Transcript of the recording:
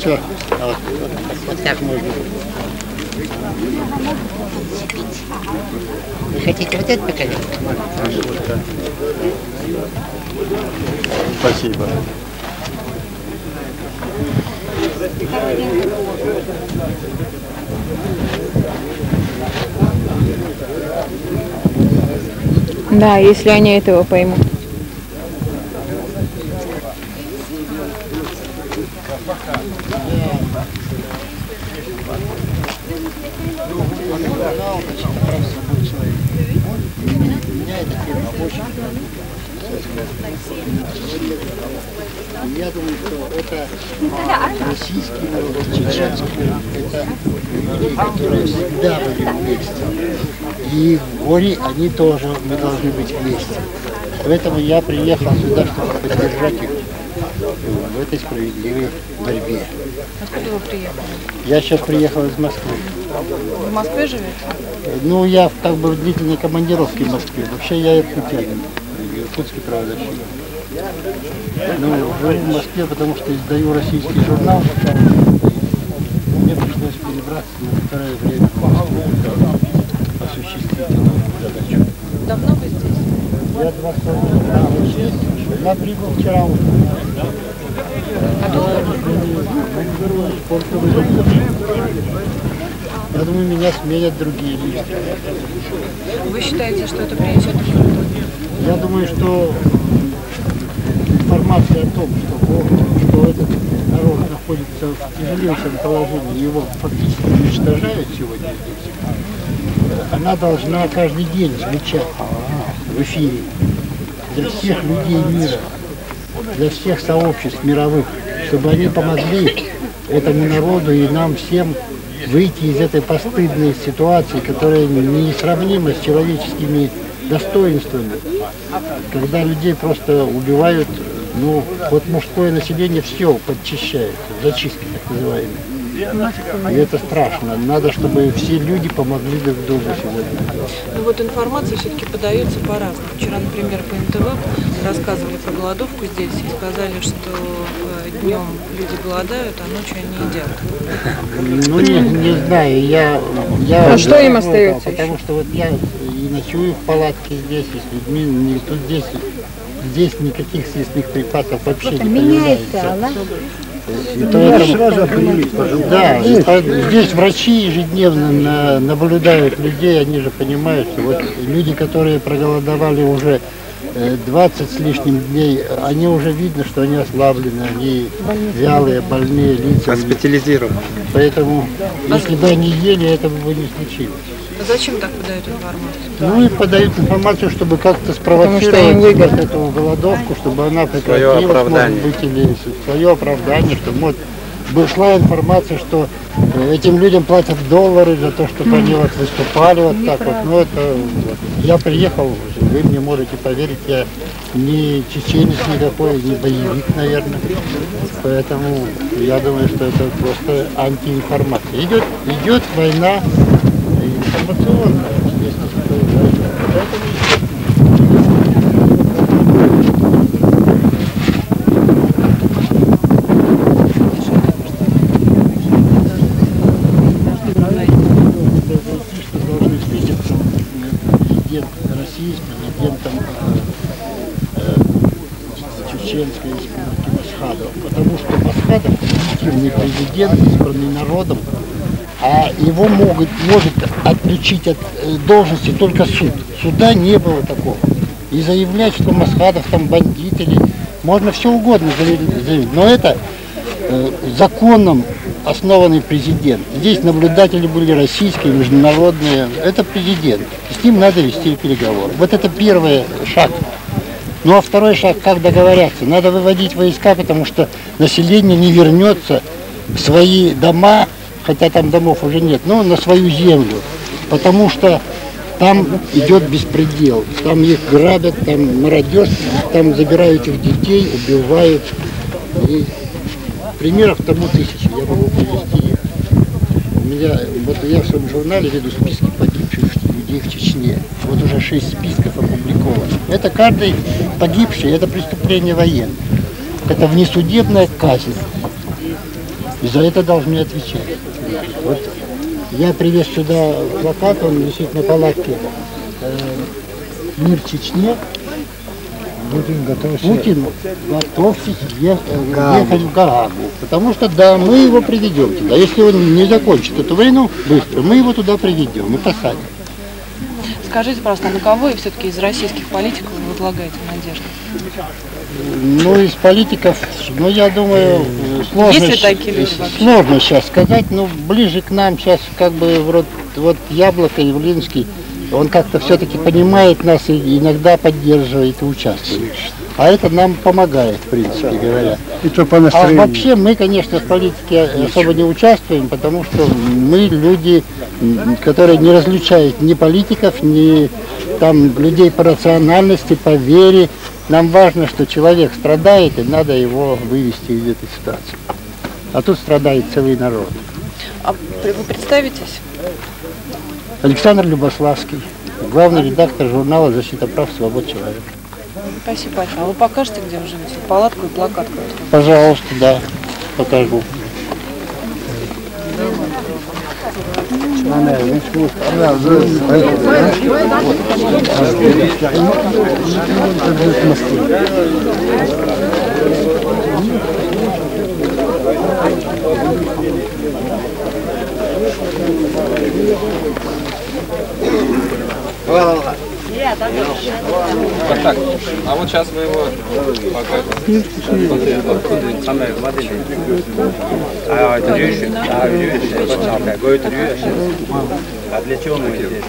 Че? Вот так можно. Вы хотите вот это показать? Спасибо. Да, если они этого поймут. Я думаю, что это российский народ, чеченский народ, это люди, которые всегда были вместе. И в горе они тоже, мы должны быть вместе. Поэтому я приехал сюда, чтобы поддержать их в этой справедливой борьбе. Откуда вы приехали? Я сейчас приехал из Москвы. В Москве живете? Ну, я как бы в длительной командировке в Москве. Вообще я иркутянин, иркутский правдащик. Ну, живу в Москве, потому что издаю российский журнал. Мне пришлось перебраться на второе время в Москву, чтобы осуществить эту задачу. Давно вы здесь? Я 2,5 здесь. Я прибыл вчера утром. А долго Я думаю, меня сменят другие люди. вы считаете, что это принесет пользу? Я думаю, что информация о том, что этот народ находится в тяжелейшем положении, его фактически уничтожают сегодня здесь, она должна каждый день звучать в эфире для всех людей мира, для всех сообществ мировых, чтобы они помогли этому народу и нам всем выйти из этой постыдной ситуации, которая несравнима с человеческими достоинствами, когда людей просто убивают. Ну, вот мужское население все подчищает, зачистки так называемые. И это страшно. Надо, чтобы все люди помогли друг другу сегодня. Ну вот информация все-таки подается по-разному. Вчера, например, по НТВ рассказывали про голодовку здесь и сказали, что днем люди голодают, а ночью они едят. Ну, не знаю, я А что им остается? Потому что вот я и ночую в палатке здесь, и с людьми, тут здесь никаких съестных припасов вообще не появляется. И поэтому, да, здесь врачи ежедневно наблюдают людей, они же понимают, что вот люди, которые проголодовали уже 20 с лишним дней, они уже видно, что они ослаблены, они вялые, больные лица. Госпитализированы. Поэтому, если бы они ели, этого бы не случилось. А зачем так подают информацию? Ну и подают информацию, чтобы как-то спровоцировать вот эту голодовку, чтобы она прекратилась, может быть, или свое оправдание, чтобы вот шла информация, что этим людям платят доллары за то, чтобы они вот выступали вот так вот. Ну это вот. Я приехал, вы мне можете поверить, я не чеченец никакой, не боевик, наверное. Поэтому я думаю, что это просто антиинформация. Идет война информационная. Президентом Чеченской республики Масхадов, потому что Масхадов легитимный президент, избранный народом, а его может отключить от должности только суд. Суда не было такого. И заявлять, что Масхадов там бандит, или можно все угодно заявить, но это законом основанный президент. Здесь наблюдатели были российские, международные. Это президент. С ним надо вести переговоры. Вот это первый шаг. Ну а второй шаг, как договорятся? Надо выводить войска, потому что население не вернется в свои дома, хотя там домов уже нет, но на свою землю. Потому что там идет беспредел. Там их грабят, там мародерство, там забирают их детей, убивают. И примеров тому тысячи, я могу привести их. Я в своем журнале веду списки погибших людей в Чечне. Вот уже 6 списков опубликовано. Это каждый погибший, это преступление военное. Это внесудебная казнь. И за это должны отвечать. Вот я привез сюда плакат, он висит на палатке «Мир Чечне». Путин готовься ехать в Гаагу. Потому что, да, мы его приведем туда. Если он не закончит эту войну быстро, мы его туда приведем и посадим. Скажите, пожалуйста, на кого все-таки из российских политиков вы возлагаете надежду? Ну, из политиков, ну, я думаю, сложно сейчас сказать, но ближе к нам сейчас как бы вот Яблоко, Явлинский, он как-то все-таки понимает нас и иногда поддерживает и участвует. А это нам помогает, в принципе говоря. А вообще мы, конечно, в политике особо не участвуем, потому что мы люди, которые не различают ни политиков, ни там людей по рациональности, по вере. Нам важно, что человек страдает, и надо его вывести из этой ситуации. А тут страдает целый народ. А вы представитесь? Александр Любославский, главный редактор журнала «Защита прав, свобод человека». Спасибо большое. А вы покажете, где вы живете? Палатку и плакат? Пожалуйста, да, покажу. Так, а вот сейчас вы его покажете. А для чего мы здесь?